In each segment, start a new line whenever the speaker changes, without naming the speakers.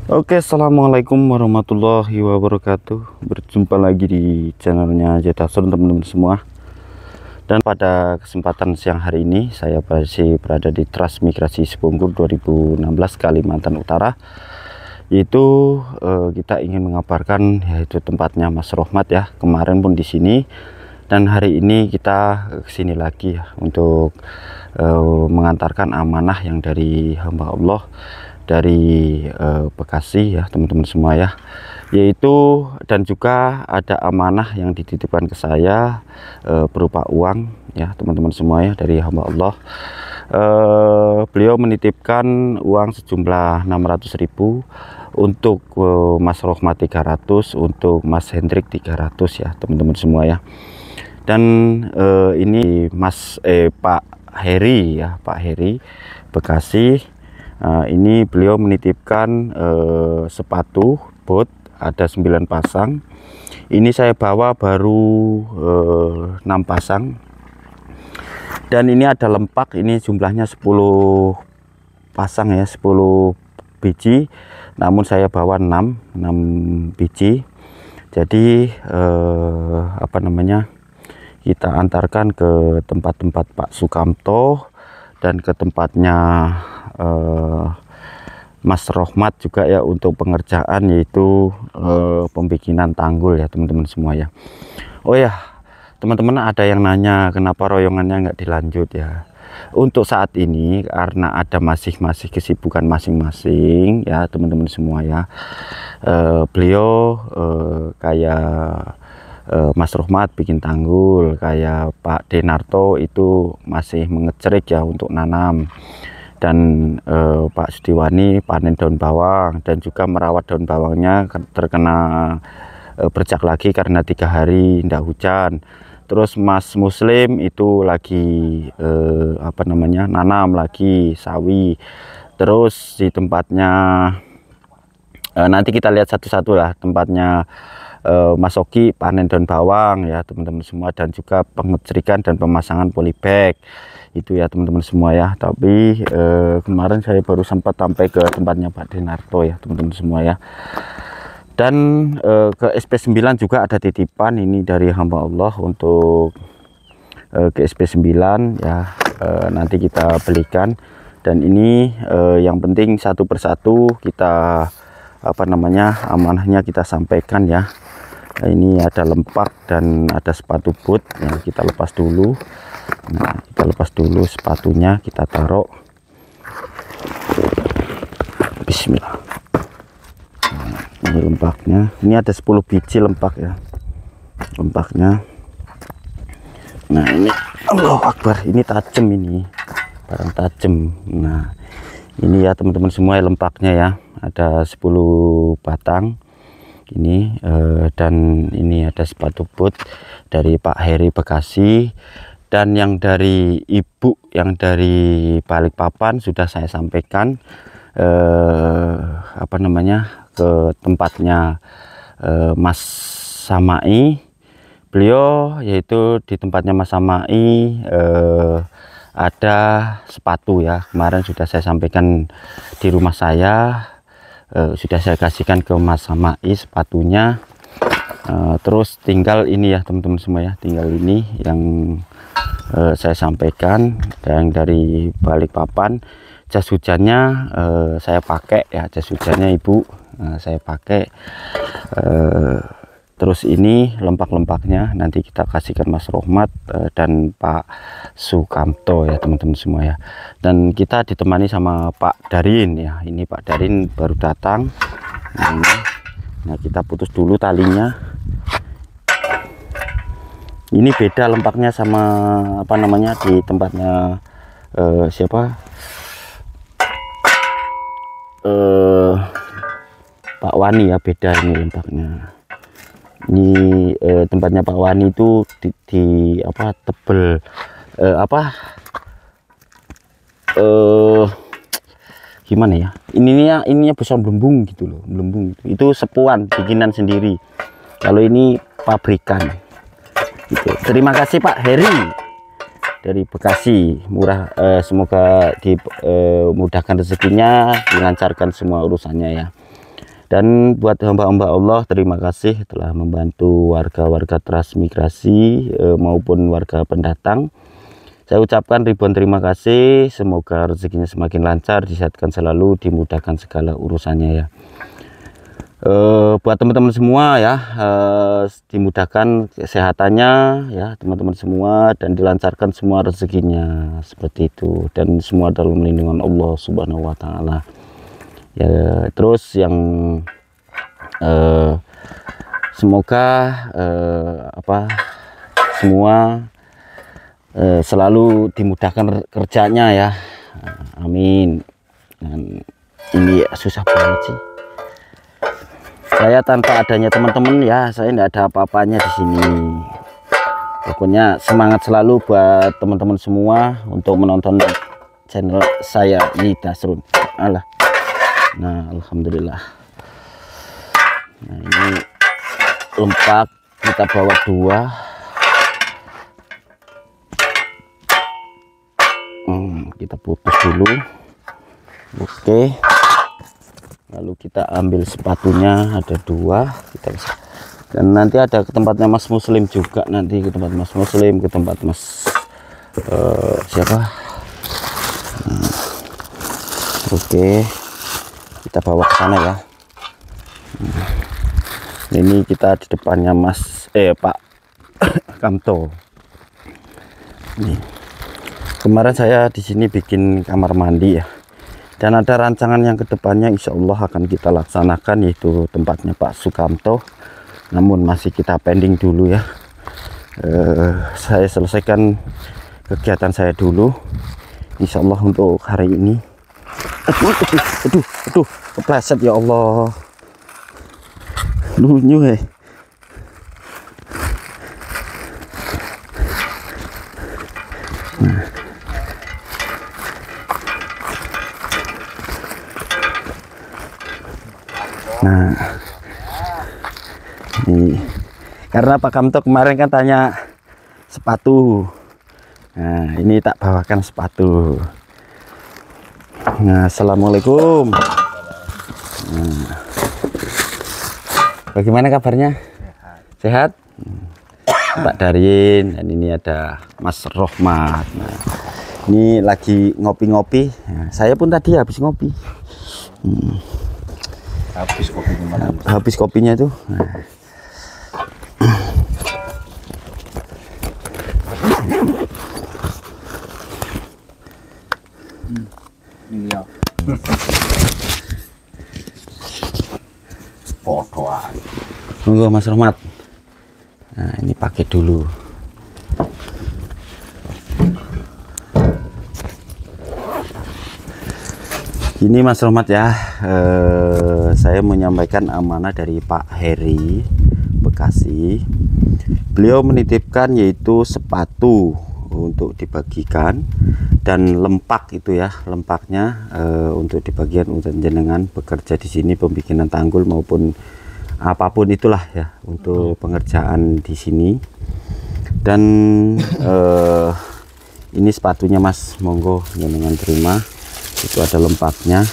Oke, assalamualaikum warahmatullahi wabarakatuh. Berjumpa lagi di channelnya Jetasun teman-teman semua. Dan pada kesempatan siang hari ini saya masih berada di Transmigrasi Sepungkur 2016 Kalimantan Utara. Yaitu kita ingin mengabarkan yaitu tempatnya Mas Rohmat ya. Kemarin pun di sini dan hari ini kita kesini lagi ya untuk mengantarkan amanah yang dari hamba Allah dari Bekasi ya teman-teman semua ya, yaitu dan juga ada amanah yang dititipkan ke saya berupa uang ya teman-teman semua ya dari hamba Allah. Beliau menitipkan uang sejumlah 600.000 untuk Mas Rohmat 300, untuk Mas Hendrik 300 ya teman-teman semua ya. Dan ini Pak Heri ya, Pak Heri Bekasi. Ini beliau menitipkan sepatu bot ada 9 pasang. Ini saya bawa baru 6 pasang. Dan ini ada lempak, ini jumlahnya 10 pasang ya, 10 biji. Namun saya bawa 6 biji. Jadi kita antarkan ke tempat-tempat Pak Sukamto dan ke tempatnya Mas Rohmat juga ya untuk pengerjaan, yaitu pembikinan tanggul ya teman-teman semua ya. Oh ya teman-teman, ada yang nanya kenapa royongannya nggak dilanjut ya. Untuk saat ini karena ada masih kesibukan masing-masing ya teman-teman semua ya. Beliau kayak Mas Rohmat bikin tanggul, kayak Pak Denarto itu masih mengecerik ya untuk nanam, dan Pak Sudiwani panen daun bawang dan juga merawat daun bawangnya terkena bercak lagi karena 3 hari tidak hujan. Terus Mas Muslim itu lagi nanam lagi sawi. Terus di tempatnya nanti kita lihat satu-satu lah, tempatnya Mas Oki panen daun bawang ya teman-teman semua, dan juga pengecerikan dan pemasangan polybag itu ya teman-teman semua ya. Tapi kemarin saya baru sempat sampai ke tempatnya Pak Denarto ya teman-teman semua ya. Dan ke SP9 juga ada titipan ini dari hamba Allah untuk ke SP9 ya, nanti kita belikan. Dan ini yang penting satu persatu kita amanahnya kita sampaikan ya. Ini ada lempak dan ada sepatu boot yang kita lepas dulu. Nah, kita lepas dulu sepatunya, kita taruh. Bismillah. Nah, ini lempaknya. Ini ada 10 biji lempak ya. Lempaknya. Nah, ini Allahu Akbar, ini tajam, ini barang tajam. Nah, ini ya teman-teman semua lempaknya ya. Ada 10 batang. Ini dan ini ada sepatu boot dari Pak Heri Bekasi, dan yang dari ibu yang dari Balikpapan sudah saya sampaikan ke tempatnya Mas Samai. Beliau yaitu di tempatnya Mas Samai ada sepatu ya, kemarin sudah saya sampaikan di rumah saya. Sudah saya kasihkan ke Mas Samai sepatunya. Terus tinggal ini ya teman-teman semua ya, tinggal ini yang saya sampaikan. Dan dari Balikpapan jas hujannya saya pakai ya, jas hujannya ibu saya pakai. Terus ini lempak-lempaknya nanti kita kasihkan Mas Rohmat dan Pak Sukamto ya teman-teman semua ya. Dan kita ditemani sama Pak Darin ya. Ini Pak Darin baru datang. Nah, kita putus dulu talinya. Ini beda lempaknya sama di tempatnya Pak Wani ya, beda ini lempaknya. Ini tempatnya Pak Wani itu tebel gimana ya, ininya besar belembung gitu loh, belembung itu sepuan bikinan sendiri. Kalau ini pabrikan gitu. Terima kasih Pak Heri dari Bekasi, murah, semoga dimudahkan rezekinya, dilancarkan semua urusannya ya. Dan buat hamba-hamba Allah, terima kasih telah membantu warga-warga transmigrasi maupun warga pendatang. Saya ucapkan ribuan terima kasih. Semoga rezekinya semakin lancar, disehatkan selalu, dimudahkan segala urusannya ya. Buat teman-teman semua ya, dimudahkan kesehatannya ya teman-teman semua, dan dilancarkan semua rezekinya seperti itu, dan semua dalam lindungan Allah Subhanahu wa Ta'ala ya. Terus yang semoga semua selalu dimudahkan kerjanya ya, amin. Dan ini susah banget sih, saya tanpa adanya teman-teman ya, saya tidak ada apa-apanya di sini. Pokoknya semangat selalu buat teman-teman semua untuk menonton channel saya ini Dasrun. Allah. Nah, alhamdulillah. Nah, ini lempak kita bawa 2. Kita putus dulu. Oke. Lalu kita ambil sepatunya, ada 2 kita bisa. Dan nanti ada ke tempatnya Mas Muslim juga, nanti ke tempat Mas Muslim, ke tempat Mas siapa. Oke, kita bawa ke sana ya. Ini kita di depannya Pak Kamto. Nih. Kemarin saya di sini bikin kamar mandi ya, dan ada rancangan yang kedepannya insya Allah akan kita laksanakan, yaitu tempatnya Pak Sukamto, namun masih kita pending dulu ya. Saya selesaikan kegiatan saya dulu insya Allah untuk hari ini. Aduh, kepleset ya Allah. Lunyu Nah, ini karena Pak Kamto kemarin kan tanya sepatu. Nah, ini tak bawakan sepatu. Nah, assalamualaikum. Nah, bagaimana kabarnya? Sehat? Pak Darin, dan ini ada Mas Rohmat. Nah, ini lagi ngopi-ngopi. Nah, saya pun tadi habis ngopi. Habis kopinya tuh. Nah. Tunggu Mas Rohmat. Nah, ini pakai dulu. Ini Mas Rohmat ya, saya menyampaikan amanah dari Pak Heri Bekasi. Beliau menitipkan yaitu sepatu untuk dibagikan, dan lempak itu ya, lempaknya untuk dibagian untuk jenengan bekerja di sini, pembikinan tanggul maupun apapun itulah ya untuk pengerjaan di sini. Dan ini sepatunya Mas, monggo jenengan terima. Itu ada lempaknya,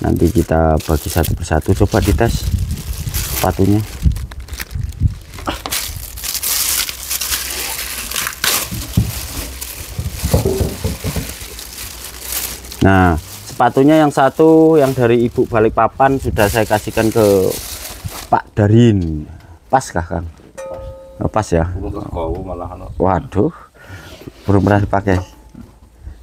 nanti kita bagi satu persatu. Coba dites sepatunya. Nah, sepatunya yang satu yang dari Ibu Balikpapan sudah saya kasihkan ke Pak Darin. Pas kah Kang? Oh, pas ya. Waduh, belum pernah dipakai.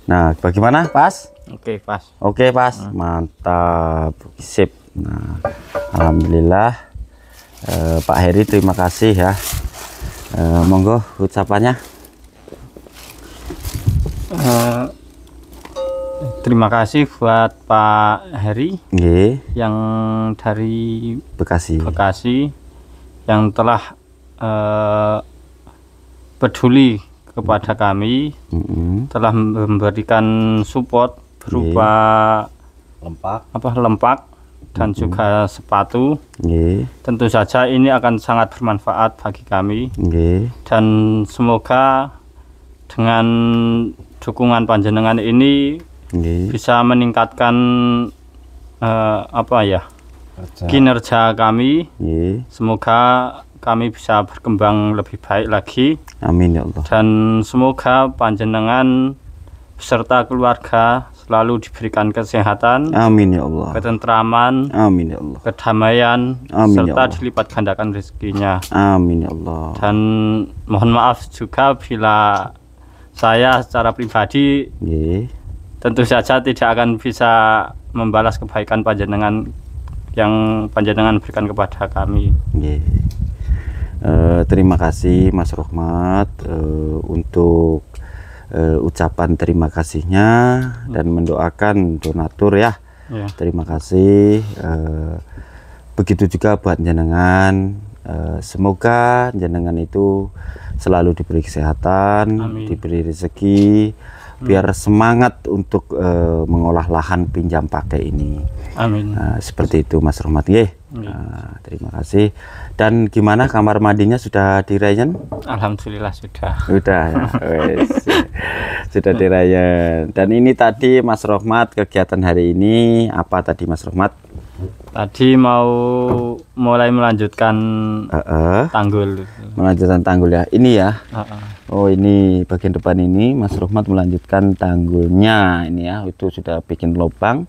Nah, bagaimana? Pas?
Oke, pas.
Oke, pas. Mantap. Sip. Nah, alhamdulillah. Pak Heri terima kasih ya. Monggo ucapannya.
Terima kasih buat Pak Heri yang dari
Bekasi
yang telah peduli kepada kami, telah memberikan support berupa lempak dan juga sepatu. Tentu saja ini akan sangat bermanfaat bagi kami, dan semoga dengan dukungan panjenengan ini bisa meningkatkan kinerja kami.
Nggih.
Semoga kami bisa berkembang lebih baik lagi.
Amin ya Allah.
Dan semoga panjenengan beserta keluarga selalu diberikan kesehatan,
Amin ya Allah.
ketentraman,
Amin ya Allah.
kedamaian,
Amin ya
serta
Allah.
dilipat gandakan rezekinya.
Amin ya Allah.
Dan mohon maaf juga bila saya secara pribadi
Nggih.
tentu saja tidak akan bisa membalas kebaikan panjenengan yang panjenengan berikan kepada kami.
Nggih. Terima kasih Mas Rohmat untuk ucapan terima kasihnya dan mendoakan donatur ya. Terima kasih. Begitu juga buat jenengan. Semoga jenengan itu selalu diberi kesehatan,
Amin.
diberi rezeki, biar semangat untuk mengolah lahan pinjam pakai ini.
Amin.
Seperti itu Mas Rohmat. Terima kasih. Dan gimana kamar mandinya sudah dirayan?
Alhamdulillah sudah.
Sudah ya. Wes. Sudah dirayan. Dan ini tadi Mas Rohmat, kegiatan hari ini apa tadi Mas Rohmat?
Tadi mau mulai melanjutkan tanggul.
Melanjutkan tanggul ya. Ini ya. Oh, ini bagian depan ini Mas Rohmat melanjutkan tanggulnya ini ya. Itu sudah bikin lubang.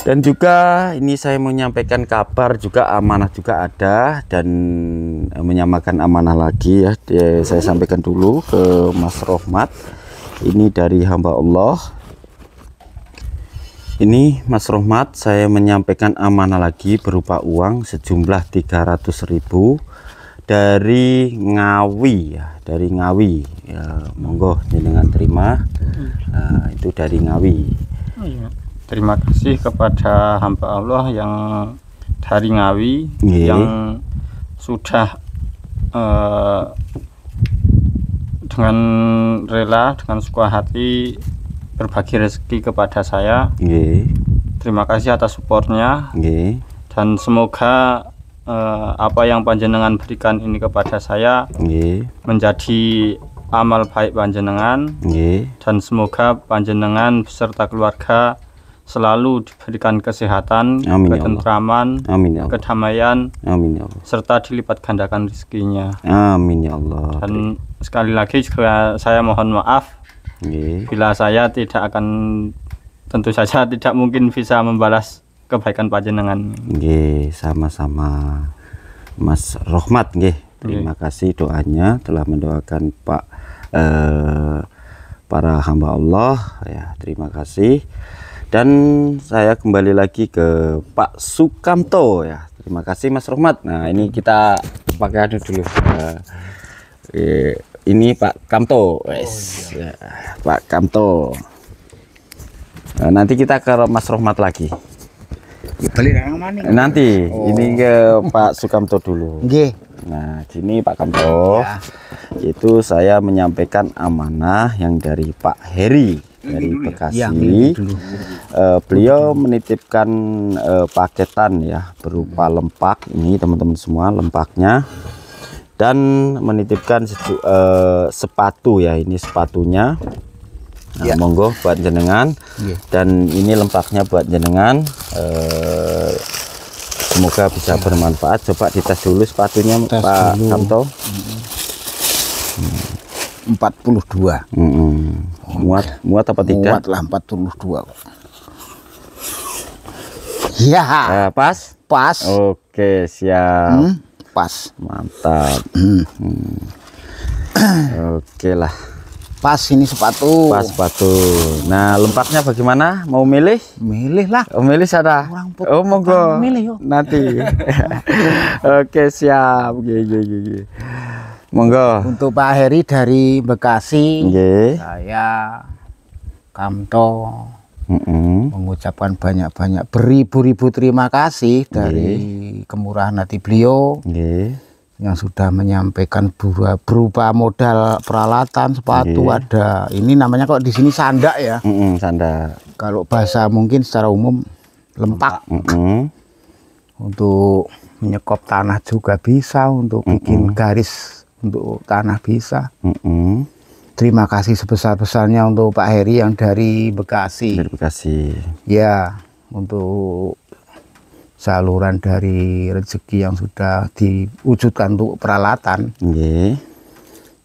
Dan juga ini saya mau menyampaikan kabar juga, amanah juga ada, dan menyamakan amanah lagi ya. Saya sampaikan dulu ke Mas Rohmat. Ini dari hamba Allah. Ini Mas Rohmat, saya menyampaikan amanah lagi berupa uang sejumlah 300.000 dari Ngawi ya, dari Ngawi ya, monggo jenengan terima. Itu dari Ngawi.
Terima kasih kepada hamba Allah yang dari Ngawi, yang sudah dengan rela, dengan suka hati berbagi rezeki kepada saya. Terima kasih atas supportnya. Dan semoga apa yang panjenengan berikan ini kepada saya menjadi amal baik panjenengan, dan semoga panjenengan beserta keluarga selalu diberikan kesehatan, ketentraman, kedamaian, serta dilipat gandakan rezekinya.
Amin ya Allah.
Dan sekali lagi juga saya mohon maaf bila saya tidak akan, tentu saja tidak mungkin bisa membalas kebaikan panjenengan.
Sama-sama Mas Rohmat. Terima kasih doanya telah mendoakan para hamba Allah ya. Terima kasih. Dan saya kembali lagi ke Pak Sukamto ya. Terima kasih Mas Rohmat. Nah, ini kita pakai dulu. Ini Pak Kamto, ya, Pak Kamto. Nah, nanti kita ke Mas Rohmat lagi. Nanti ini ke Pak Sukamto dulu. Nah, sini Pak Kamto. Itu saya menyampaikan amanah yang dari Pak Heri dari Bekasi. Beliau menitipkan paketan ya berupa lempak ini teman-teman semua, lempaknya, dan menitipkan sepatu ya, ini sepatunya. Nah, monggo buat jenengan. Dan ini lempaknya buat jenengan. Semoga bisa bermanfaat. Coba dites dulu sepatunya Pak Kamto.
42.
Muat apa tidak?
Muat lah 42. Ya.
Pas?
Pas.
Oke, siap.
Pas.
Mantap. Oke lah.
Pas ini sepatu.
Pas sepatu. Nah, lempaknya bagaimana? Mau milih?
Milih lah.
Oh, milih sana. Oh, monggo.
Milih yuk.
Nanti. Oke, siap. Gini. Monggo.
Untuk Pak Heri dari Bekasi.
Saya
Kamto mengucapkan banyak-banyak beribu-ribu terima kasih dari kemurahan hati beliau yang sudah menyampaikan berupa modal peralatan sepatu. Ada ini namanya kok di sini sandak ya.
Sandak.
Kalau bahasa mungkin secara umum lempak. Untuk menyekop tanah juga bisa, untuk bikin garis untuk tanah bisa. Terima kasih sebesar-besarnya untuk Pak Heri yang dari Bekasi.
Dari Bekasi.
Ya, untuk saluran dari rezeki yang sudah diwujudkan untuk peralatan.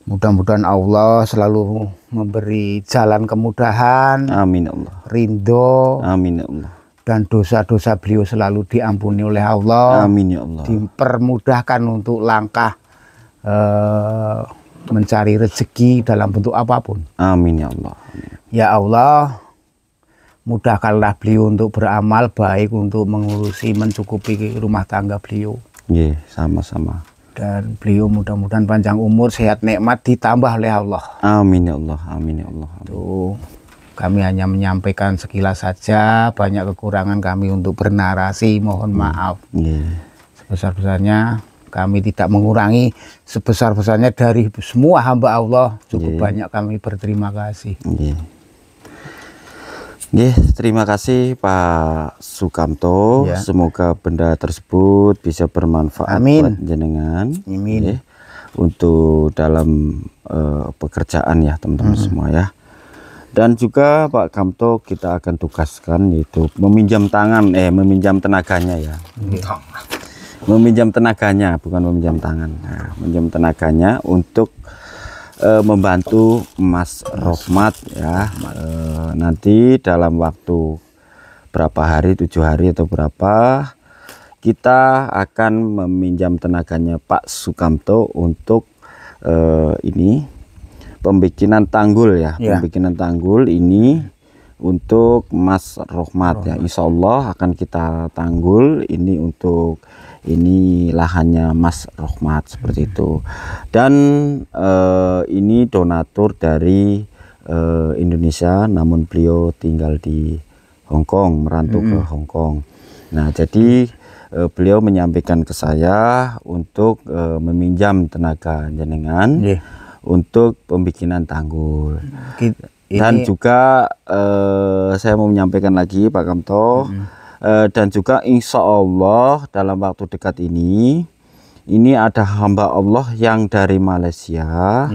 Mudah-mudahan Allah selalu memberi jalan kemudahan.
Amin ya Allah.
Ridho.
Amin ya Allah.
Dan dosa-dosa beliau selalu diampuni oleh Allah.
Amin ya Allah.
Dipermudahkan untuk langkah mencari rezeki dalam bentuk apapun.
Amin ya Allah.
Ya Allah, mudahkanlah beliau untuk beramal baik, untuk mengurusi mencukupi rumah tangga beliau.
Sama-sama.
Dan beliau mudah-mudahan panjang umur, sehat, nikmat ditambah oleh Allah.
Amin ya Allah. Amin ya Allah.
Tuh, kami hanya menyampaikan sekilas saja, banyak kekurangan kami untuk bernarasi, mohon maaf. Sebesar-besarnya kami tidak mengurangi, sebesar-besarnya dari semua hamba Allah, cukup banyak kami berterima kasih.
Terima kasih Pak Sukamto. Semoga benda tersebut bisa bermanfaat buat jenengan.
Amin.
Untuk dalam pekerjaan ya teman-teman semua ya. Dan juga Pak Kamto kita akan tugaskan yaitu meminjam tenaganya ya. Meminjam tenaganya, bukan meminjam tangan. Nah, meminjam tenaganya untuk membantu Mas Rohmat ya. Nanti dalam waktu berapa hari, 7 hari atau berapa, kita akan meminjam tenaganya Pak Sukamto untuk ini pembikinan tanggul ya. Pembikinan tanggul ini untuk Mas Rohmat ya. Insya Allah akan kita tanggul ini untuk ini lahannya Mas Rohmat seperti itu. Dan ini donatur dari Indonesia, namun beliau tinggal di Hong Kong, merantau ke Hong Kong. Nah, jadi beliau menyampaikan ke saya untuk meminjam tenaga jenengan untuk pembikinan tanggul. Dan juga saya mau menyampaikan lagi Pak Kamto, dan juga insya Allah dalam waktu dekat ini ada hamba Allah yang dari Malaysia.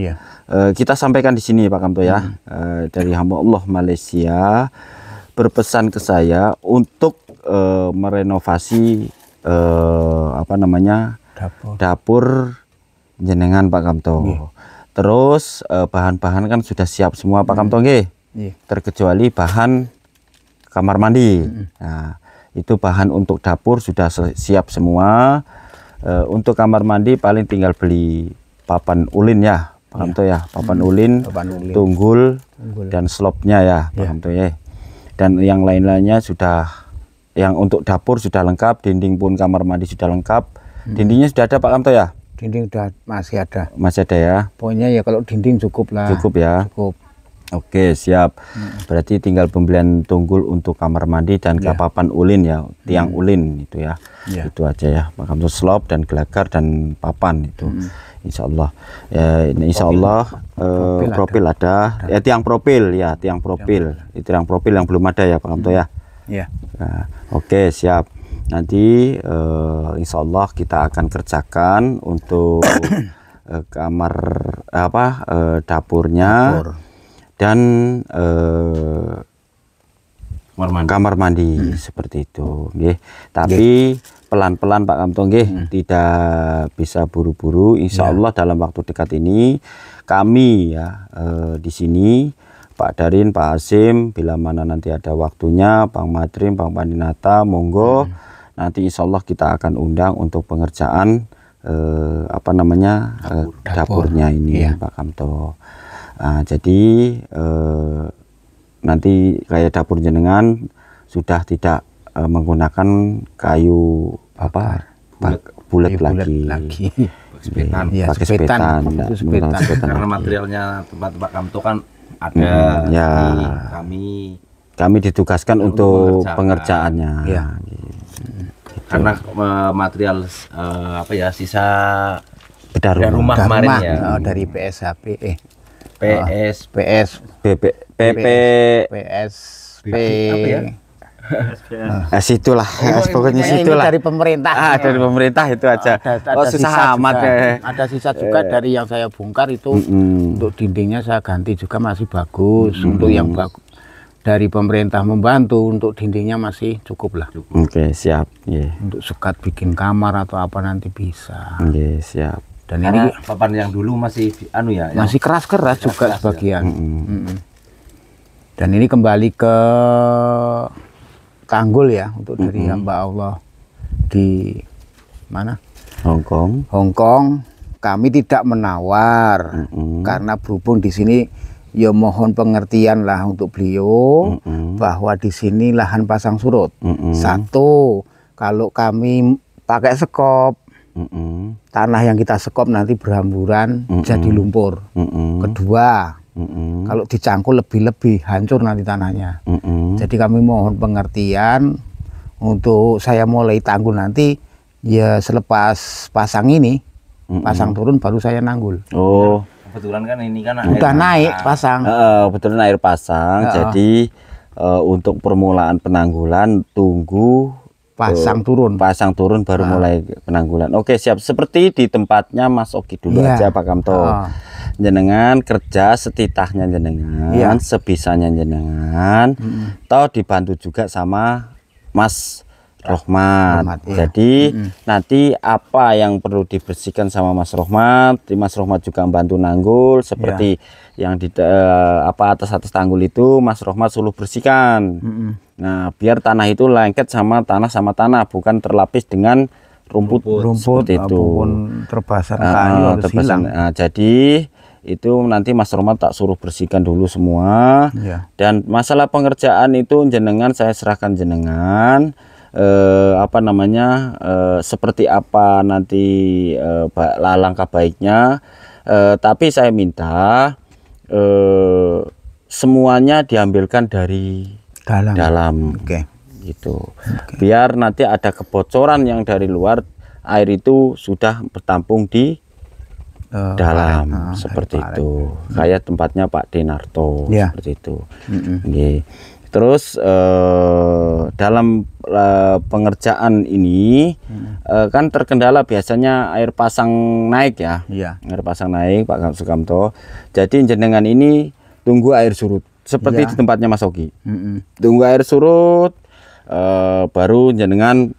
Kita sampaikan di sini Pak Kamto ya, dari hamba Allah Malaysia berpesan ke saya untuk merenovasi dapur jenengan Pak Kamto. Terus bahan-bahan kan sudah siap semua Pak Kamto terkecuali bahan kamar mandi. Nah, itu bahan untuk dapur sudah siap semua. Untuk kamar mandi paling tinggal beli papan ulin ya Pak Kamto ya, papan ulin, tunggul dan slopnya ya Pak Kamto ya. Dan yang lain-lainnya sudah, yang untuk dapur sudah lengkap, dinding pun kamar mandi sudah lengkap. Dindingnya sudah ada Pak Kamto ya?
Dinding udah masih ada.
Masih ada ya?
Pokoknya ya kalau dinding cukup lah.
Cukup ya?
Cukup.
Oke, siap. Berarti tinggal pembelian tunggul untuk kamar mandi dan papan ulin ya, tiang ulin itu ya. Itu aja ya, Pak Kamto, slop dan gelagar dan papan itu. Insya Allah. Ya, ini insya Allah profil ada. Ya, tiang profil ya, tiang profil. Itu tiang profil yang belum ada ya Pak Kamto ya. Nah, oke, siap. Nanti insya Allah kita akan kerjakan untuk kamar dapurnya dan kamar mandi seperti itu. Tapi pelan-pelan Pak Kamto tidak bisa buru-buru. Insya Allah dalam waktu dekat ini kami ya di sini Pak Darin, Pak Hasim, bila mana nanti ada waktunya, Bang Madrim, Bang Pandinata, monggo. Nanti insya Allah kita akan undang untuk pengerjaan dapurnya ini Pak Kamto. Nah, jadi nanti kayak dapur jenengan sudah tidak menggunakan kayu bulat lagi. Pakai sepetan.
Karena materialnya tempat Pak Kamto kan ada.
Kami ditugaskan untuk pengerjaannya.
Karena material sisa
dari
rumah kemarin ya.
Dari PSHP
situlah pokoknya situlah
dari pemerintah.
Dari pemerintah itu aja.
Ada
susah amat
ada sisa juga dari yang saya bongkar itu. Untuk dindingnya saya ganti juga masih bagus. Untuk yang bagus dari pemerintah membantu untuk dindingnya masih cukup lah.
Oke, siap. Yeah.
Untuk sekat bikin kamar atau apa nanti bisa.
Oke, siap.
Dan
Karena
ini
papan yang dulu masih anu ya,
masih keras-keras juga
keras-keras
sebagian. Dan ini kembali ke Tanggul ya, untuk dari hamba Allah di mana?
Hongkong.
Hongkong. Kami tidak menawar karena berhubung di sini ya mohon pengertian lah untuk beliau bahwa di sini lahan pasang surut. Satu, kalau kami pakai sekop, tanah yang kita sekop nanti berhamburan jadi lumpur. Kedua, kalau dicangkul lebih-lebih hancur nanti tanahnya. Jadi kami mohon pengertian untuk saya mulai tanggul nanti ya selepas pasang ini, pasang turun baru saya nanggul.
Oh,
kebetulan kan ini kan
udah naik pasang.
Betul, air pasang. Jadi untuk permulaan penanggulan tunggu
pasang turun.
Pasang turun baru mulai penanggulan. Oke, siap. Seperti di tempatnya Mas Oki dulu aja Pak Kamto. Jenengan kerja setitahnya jenengan, sebisanya jenengan. Toh dibantu juga sama Mas Rohmat. Jadi nanti apa yang perlu dibersihkan sama Mas Rohmat, Mas Rohmat juga membantu nanggul seperti yang di atas tanggul itu Mas Rohmat suruh bersihkan. Nah, biar tanah itu lengket sama tanah, bukan terlapis dengan rumput seperti itu.
Terbasan kayu harus hilang.
Nah, jadi itu nanti Mas Rohmat tak suruh bersihkan dulu semua. Dan masalah pengerjaan itu jenengan saya serahkan jenengan. Seperti apa nanti langkah baiknya, tapi saya minta semuanya diambilkan dari dalam. Gitu. Biar nanti ada kebocoran yang dari luar, air itu sudah bertampung di dalam seperti itu. Kayak tempatnya Pak Denarto seperti itu. Terus dalam pengerjaan ini kan terkendala biasanya air pasang naik ya. Air pasang naik Pak Sukamto. Jadi jenengan ini tunggu air surut seperti di tempatnya Mas Oki. Tunggu air surut baru jenengan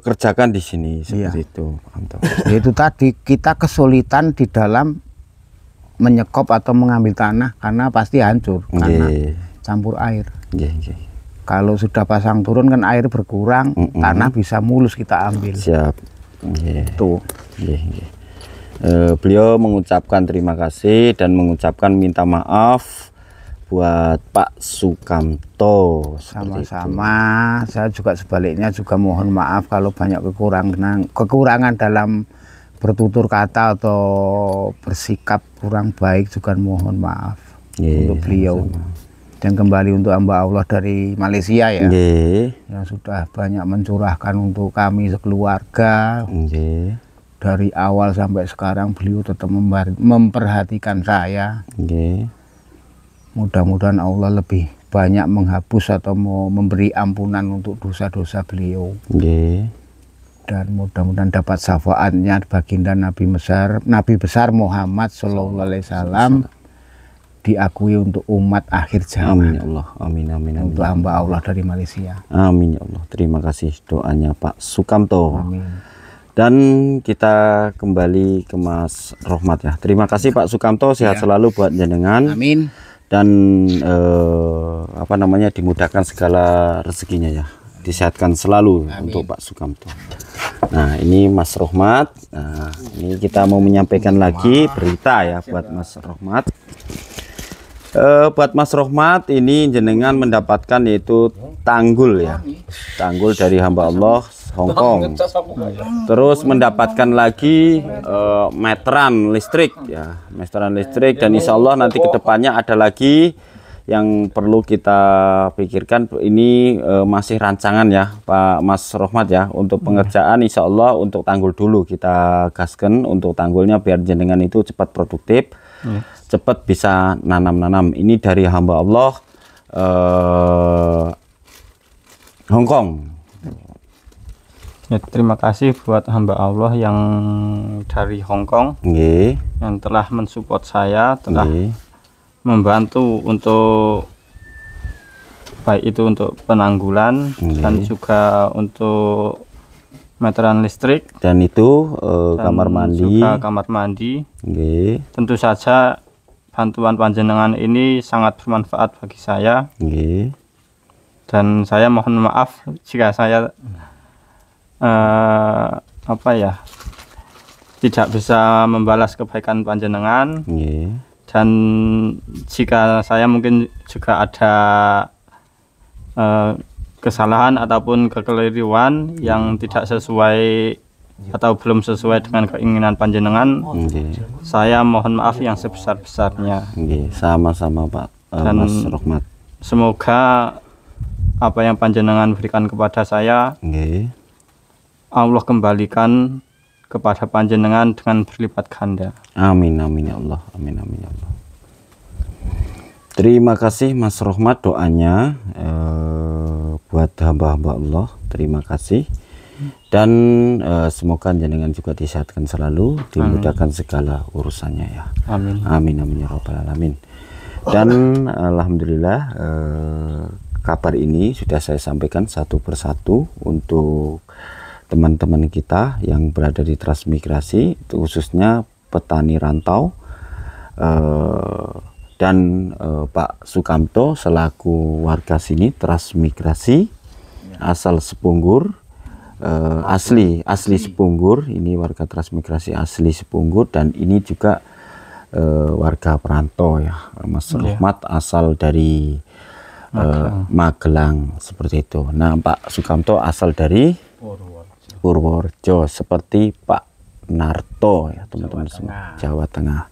kerjakan di sini seperti itu Pak Kamto.
Itu tadi kita kesulitan di dalam menyekop atau mengambil tanah karena pasti hancur karena campur air. Kalau sudah pasang turun kan air berkurang, tanah bisa mulus kita ambil.
Siap.
Tuh.
Beliau mengucapkan terima kasih dan mengucapkan minta maaf buat Pak Sukamto.
Sama-sama. Saya juga sebaliknya juga mohon maaf kalau banyak kekurangan dalam bertutur kata atau bersikap kurang baik, juga mohon maaf untuk beliau. Dan kembali untuk hamba Allah dari Malaysia ya, yang sudah banyak mencurahkan untuk kami sekeluarga. Dari awal sampai sekarang beliau tetap memperhatikan saya. Mudah-mudahan Allah lebih banyak menghapus atau mau memberi ampunan untuk dosa-dosa beliau. Dan mudah-mudahan dapat syafaatnya baginda Nabi besar Muhammad Sallallahu Alaihi Wasallam, diakui untuk umat akhir zaman.
Amin ya Allah. Amin.
Untuk hamba Allah dari Malaysia.
Amin ya Allah. Terima kasih doanya Pak Sukamto.
Amin.
Dan kita kembali ke Mas Rohmat ya. Terima kasih Pak Sukamto, sehat selalu buat jenengan.
Amin.
Dan dimudahkan segala rezekinya ya. Disehatkan selalu untuk Pak Sukamto. Nah, ini Mas Rohmat. Nah, ini kita mau menyampaikan lagi berita ya buat Mas Rohmat. Buat Mas Rohmat ini jenengan mendapatkan yaitu tanggul ya, tanggul dari hamba Allah Hongkong. Terus mendapatkan lagi meteran listrik ya, meteran listrik, dan insya Allah nanti kedepannya ada lagi yang perlu kita pikirkan. Ini masih rancangan ya Pak Mas Rohmat ya, untuk pengerjaan insya Allah untuk tanggul dulu kita gaskan untuk tanggulnya biar jenengan itu cepat produktif. Cepat bisa nanam-nanam. Ini dari hamba Allah Hongkong.
Ya, terima kasih buat hamba Allah yang dari Hongkong yang telah mensupport saya, telah membantu untuk baik itu untuk penanggulan dan juga untuk meteran listrik,
dan itu kamar mandi,
juga kamar mandi. Tentu saja bantuan panjenengan ini sangat bermanfaat bagi saya. Dan saya mohon maaf jika saya tidak bisa membalas kebaikan panjenengan. Dan jika saya mungkin juga ada kesalahan ataupun kekeliruan yang tidak sesuai atau belum sesuai dengan keinginan panjenengan, saya mohon maaf yang sebesar-besarnya.
Sama-sama Pak Mas Rohmat.
Semoga apa yang panjenengan berikan kepada saya, Allah kembalikan kepada panjenengan dengan berlipat ganda.
Amin amin ya Allah. Amin amin ya Allah. Terima kasih Mas Rohmat doanya buat hamba-hamba Allah. Terima kasih. Dan semoga jenengan juga disehatkan selalu, dimudahkan segala urusannya ya.
Amin.
Amin amin ya rabbal alamin. Dan alhamdulillah kabar ini sudah saya sampaikan satu persatu untuk teman-teman kita yang berada di transmigrasi, khususnya petani rantau, dan Pak Sukamto selaku warga sini transmigrasi asal Sepunggur, asli Sepunggur. Ini warga transmigrasi asli Sepunggur, dan ini juga warga perantau ya, Mas Rohmat asal dari Magelang seperti itu. Nah Pak Sukamto asal dari Purworejo seperti Pak Narto ya teman-teman semua, Jawa Tengah.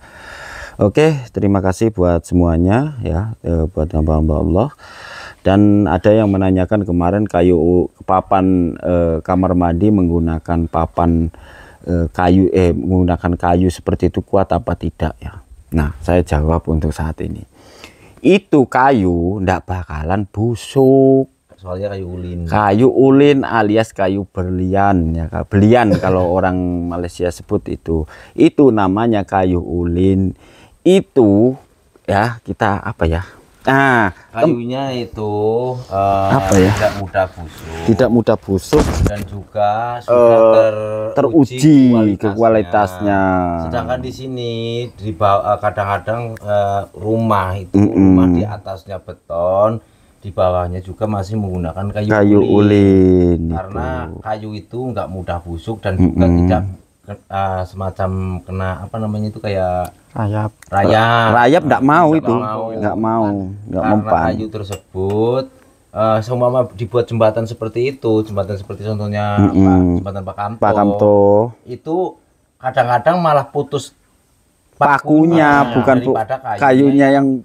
Oke, terima kasih buat semuanya ya, buat hamba-hamba Allah. Dan ada yang menanyakan kemarin papan kamar mandi menggunakan papan menggunakan kayu seperti itu kuat apa tidak ya. Nah saya jawab untuk saat ini, itu kayu ndak bakalan busuk.
Soalnya kayu ulin.
Kayu ulin alias kayu berlian ya, belian kalau orang Malaysia sebut itu. Itu namanya kayu ulin. Itu ya kita apa ya? Nah,
kayunya itu
apa ya?
Tidak mudah busuk.
Tidak mudah busuk
dan juga sudah
teruji kualitasnya.
Sedangkan di sini di bawah kadang-kadang rumah itu rumah di atasnya beton, di bawahnya juga masih menggunakan kayu ulin. Karena kayu itu nggak mudah busuk dan juga tidak semacam kena apa namanya itu kayak rayap
nggak mau itu nggak mempan.
Kayu tersebut seumpama dibuat jembatan seperti itu, jembatan seperti contohnya jembatan Pak Kamto itu kadang-kadang malah putus pakunya,
bukan kayunya yang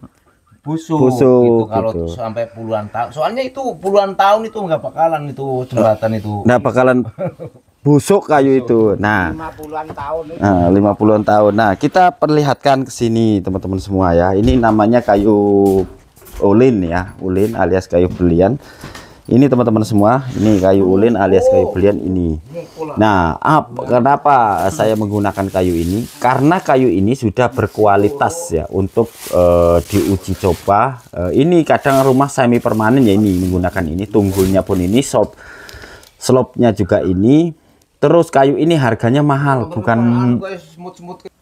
busuk gitu.
Kalau sampai puluhan tahun, soalnya itu puluhan tahun itu nggak bakalan itu jembatan itu
nggak bakalan busuk kayu itu. Nah
50-an tahun itu.
50-an tahun. Nah kita perlihatkan ke sini teman-teman semua ya, ini namanya kayu ulin ya, ulin alias kayu belian. Ini teman-teman semua, ini kayu ulin alias kayu belian ini. Nah kenapa saya menggunakan kayu ini? Karena kayu ini sudah berkualitas ya untuk diuji coba. Ini kadang rumah semi permanen ya, ini menggunakan ini, tunggulnya pun ini, slope-nya juga ini. Terus kayu ini harganya mahal, bukan.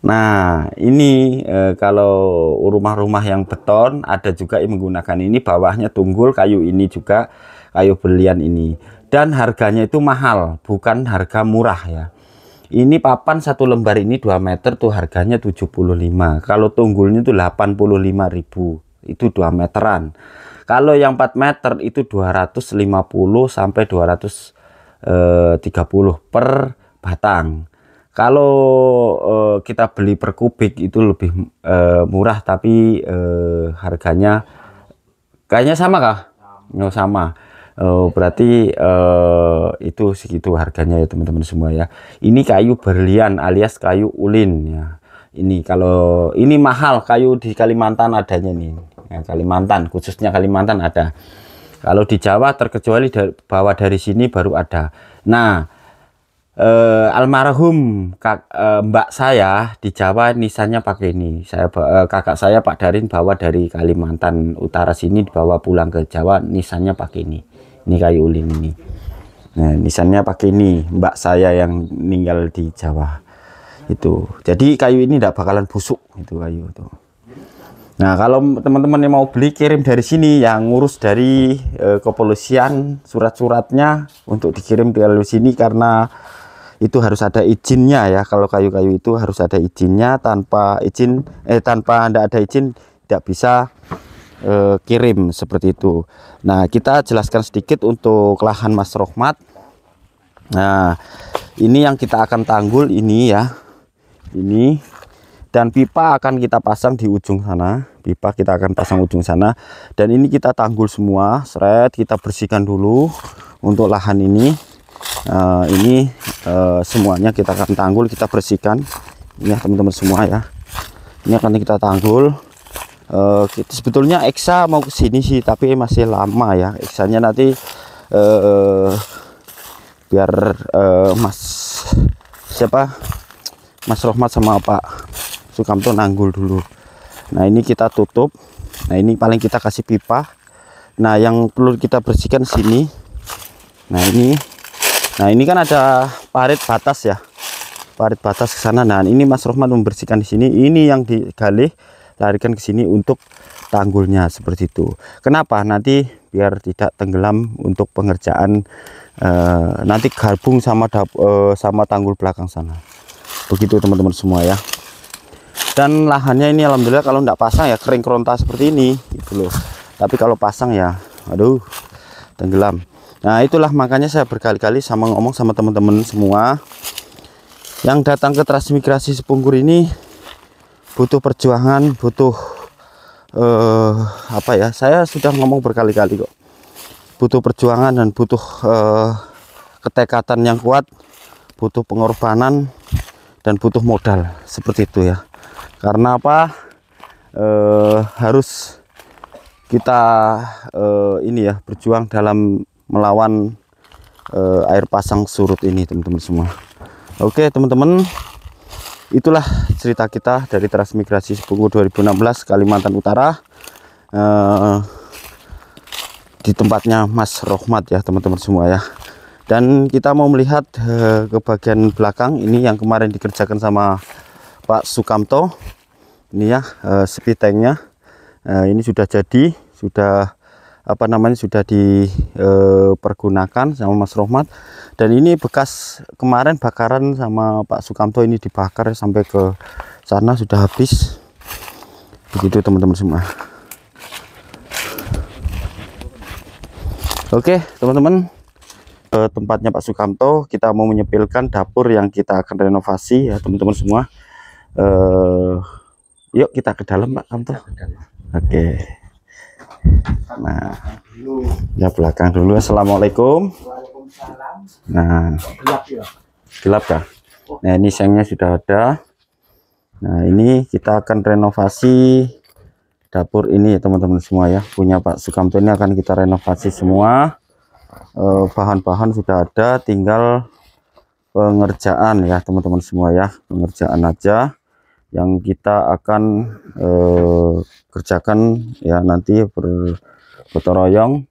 Nah ini kalau rumah-rumah yang beton ada juga yang menggunakan ini, bawahnya tunggul kayu ini juga kayu belian ini, dan harganya itu mahal, bukan harga murah ya. Ini papan satu lembar ini 2 meter tuh harganya 75. Kalau tunggulnya itu 85.000, itu 2 meteran. Kalau yang 4 meter itu 250 sampai 230 per batang. Kalau kita beli per kubik itu lebih murah, tapi harganya kayaknya sama kah? Oh, sama. Berarti itu segitu harganya ya teman-teman semua ya. Ini kayu berlian alias kayu ulin ya. Ini kalau ini mahal, kayu di Kalimantan adanya nih ya, Kalimantan, khususnya Kalimantan ada. Kalau di Jawa terkecuali bawa dari sini baru ada. Nah almarhum mbak saya di Jawa nisannya pakai ini. Kakak saya Pak Darin bawa dari Kalimantan Utara sini, dibawa pulang ke Jawa, nisannya pakai ini. Ini kayu ulin ini. Nah, nisannya pakai ini, mbak saya yang meninggal di Jawa itu. Jadi kayu ini tidak bakalan busuk itu kayu itu. Nah, kalau teman-teman yang mau beli kirim dari sini, yang ngurus dari kepolisian surat-suratnya untuk dikirim ke sini, karena itu harus ada izinnya ya. Kalau kayu-kayu itu harus ada izinnya, tanpa izin tanpa ada izin tidak bisa kirim seperti itu. Nah, kita jelaskan sedikit untuk lahan Mas Rohmat. Nah, ini yang kita akan tanggul ini ya. Ini, dan pipa akan kita pasang di ujung sana. Pipa kita akan pasang ujung sana, dan ini kita tanggul semua, seret, kita bersihkan dulu untuk lahan ini. Semuanya kita akan tanggul, kita bersihkan ini ya teman-teman semua ya. Ini akan kita tanggul. Sebetulnya eksa mau ke sini sih, tapi masih lama ya eksanya. Nanti biar Mas Rohmat sama Pak Sukamto nanggul dulu. Nah, ini kita tutup. Nah, ini paling kita kasih pipa. Nah, yang perlu kita bersihkan sini. Nah, ini kan ada parit batas ya. Parit batas ke sana. Nah, ini Mas Rohmat membersihkan di sini. Ini yang digali, larikan ke sini untuk tanggulnya seperti itu. Kenapa? Nanti biar tidak tenggelam untuk pengerjaan, nanti gabung sama tanggul belakang sana. Begitu teman-teman semua ya. Dan lahannya ini alhamdulillah kalau tidak pasang ya kering keronta seperti ini gitu loh. Tapi kalau pasang ya aduh tenggelam. Nah, itulah makanya saya berkali-kali ngomong sama teman-teman semua yang datang ke transmigrasi Sepungkur ini, butuh perjuangan, butuh saya sudah ngomong berkali-kali kok, butuh perjuangan dan butuh ketekatan yang kuat, butuh pengorbanan dan butuh modal seperti itu ya. Karena apa? Harus kita ini ya, berjuang dalam melawan air pasang surut ini teman-teman semua. Oke teman-teman, itulah cerita kita dari transmigrasi Sepungkur 2016 Kalimantan Utara, di tempatnya Mas Rohmat ya teman-teman semua ya. Dan kita mau melihat ke bagian belakang ini yang kemarin dikerjakan sama Pak Sukamto. Ini ya speed tanknya, ini sudah jadi, sudah sudah dipergunakan sama Mas Rohmat. Dan ini bekas kemarin bakaran sama Pak Sukamto, ini dibakar sampai ke sana, sudah habis. Begitu teman-teman semua. Oke teman-teman, tempatnya Pak Sukamto, kita mau menyepilkan dapur yang kita akan renovasi ya teman-teman semua. Yuk kita ke dalam Pak Sukamto. Oke. Nah, ya belakang dulu. Assalamualaikum. Nah, gelap kah? Nah, ini sengnya sudah ada. Nah, ini kita akan renovasi dapur ini ya teman-teman semua ya, punya Pak Sukamto. Ini akan kita renovasi semua. Bahan-bahan sudah ada, tinggal pengerjaan ya teman-teman semua ya, pengerjaan aja yang kita akan kerjakan ya, nanti bergotong royong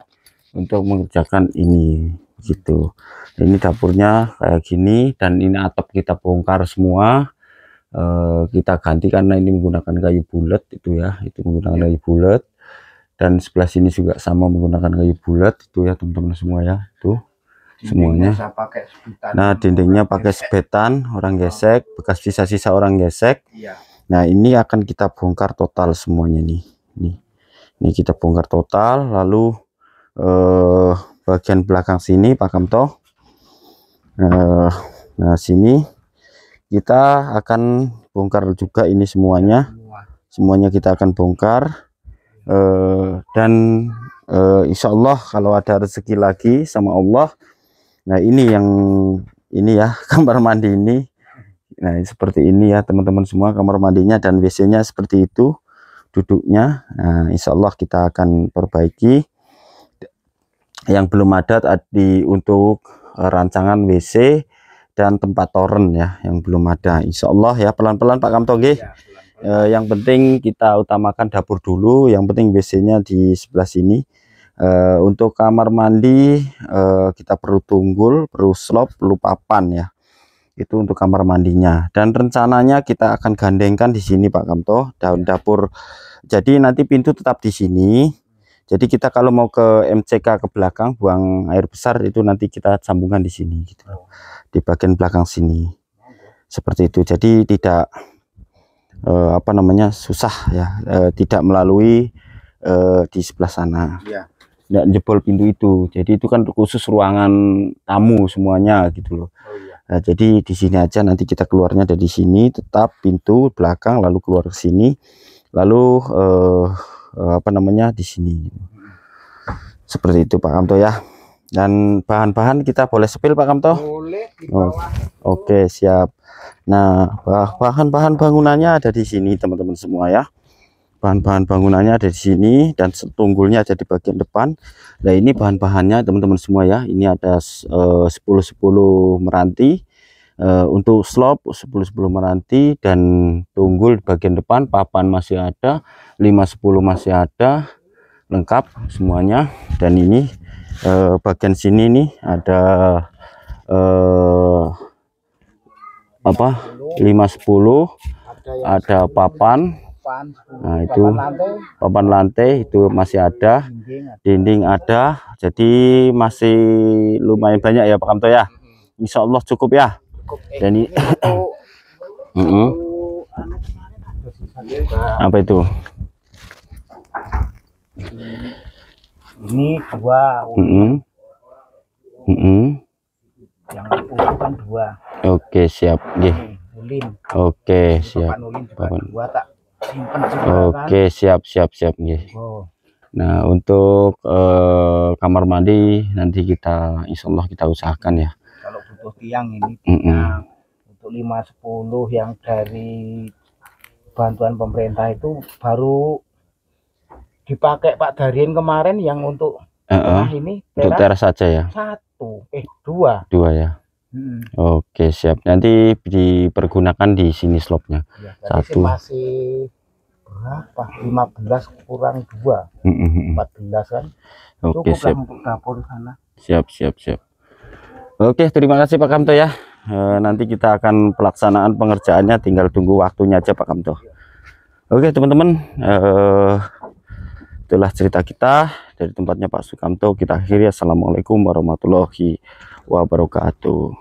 untuk mengerjakan ini gitu. Ini dapurnya kayak gini, dan ini atap kita bongkar semua, kita ganti karena ini menggunakan kayu bulat itu ya, itu menggunakan kayu bulat. Dan sebelah sini juga sama menggunakan kayu bulat itu ya teman-teman semua ya, tuh semuanya. Nah, dindingnya pakai sebetan orang gesek, bekas sisa-sisa orang gesek. Nah, ini akan kita bongkar total semuanya nih. Ini kita bongkar total. Lalu bagian belakang sini Pak Kamto, nah sini kita akan bongkar juga ini semuanya kita akan bongkar. Dan insya Allah kalau ada rezeki lagi sama Allah. Nah, ini yang ini ya kamar mandi ini. Nah, seperti ini ya teman-teman semua, kamar mandinya dan WC-nya seperti itu duduknya. Nah, insya Allah kita akan perbaiki. Yang belum ada tadi untuk rancangan WC dan tempat toren ya yang belum ada. Insya Allah ya, pelan-pelan Pak Kamto nggih. Yang penting kita utamakan dapur dulu, yang penting WC-nya di sebelah sini. Untuk kamar mandi kita perlu tunggul, perlu slop, perlu papan ya. Itu untuk kamar mandinya, dan rencananya kita akan gandengkan di sini Pak Kamto daun dapur. Jadi nanti pintu tetap di sini. Jadi kita kalau mau ke MCK ke belakang buang air besar itu nanti kita sambungkan di sini gitu. Di bagian belakang sini. Seperti itu. Jadi tidak apa namanya susah ya, tidak melalui di sebelah sana. Nggak jebol pintu itu. Jadi itu kan khusus ruangan tamu semuanya gitu loh. Nah, jadi di sini aja, nanti kita keluarnya dari sini, tetap pintu belakang lalu keluar ke sini, lalu apa namanya di sini. Seperti itu Pak Kamto ya. Dan bahan-bahan kita boleh sepil Pak Kamto? Boleh. Oke, siap. Nah, bahan-bahan bangunannya ada di sini teman-teman semua ya. Bahan-bahan bangunannya ada di sini, dan tunggulnya ada di bagian depan. Nah, ini bahan-bahannya teman-teman semua ya. Ini ada 10-10 meranti untuk slop, 10-10 meranti, dan tunggul di bagian depan. Papan masih ada, 5-10 masih ada, lengkap semuanya. Dan ini bagian sini nih ada apa 5-10, ada papan. Nah, itu papan lantai itu masih ada, dinding ada. Jadi masih lumayan banyak ya Pak Kamto ya. Insya Allah cukup ya. Dan ini apa itu?
Ini dua. Yang itu kan dua.
Oke, siap nggih. Oke, siap.
Papan dua tak simpen juga.
Oke, siap nggih. Nah, untuk kamar mandi nanti kita insya Allah kita usahakan ya.
Kalau butuh tiang ini tiang untuk 5-10 yang dari bantuan pemerintah itu baru dipakai Pak Darien kemarin, yang untuk ini
untuk teras saja ya.
Dua
ya. Oke, siap. Nanti dipergunakan di sini slopnya.
Ya,
satu.
Masih berapa? 15 kurang 2. 14 kan.
Oke,
cukup
siap.
Untuk dapur sana.
Siap. Oke, terima kasih Pak Kamto ya. Nanti kita akan pelaksanaan pengerjaannya, tinggal tunggu waktunya aja Pak Kamto. Oke teman-teman, itulah cerita kita dari tempatnya Pak Sukamto. Kita akhiri. Assalamualaikum warahmatullahi wabarakatuh.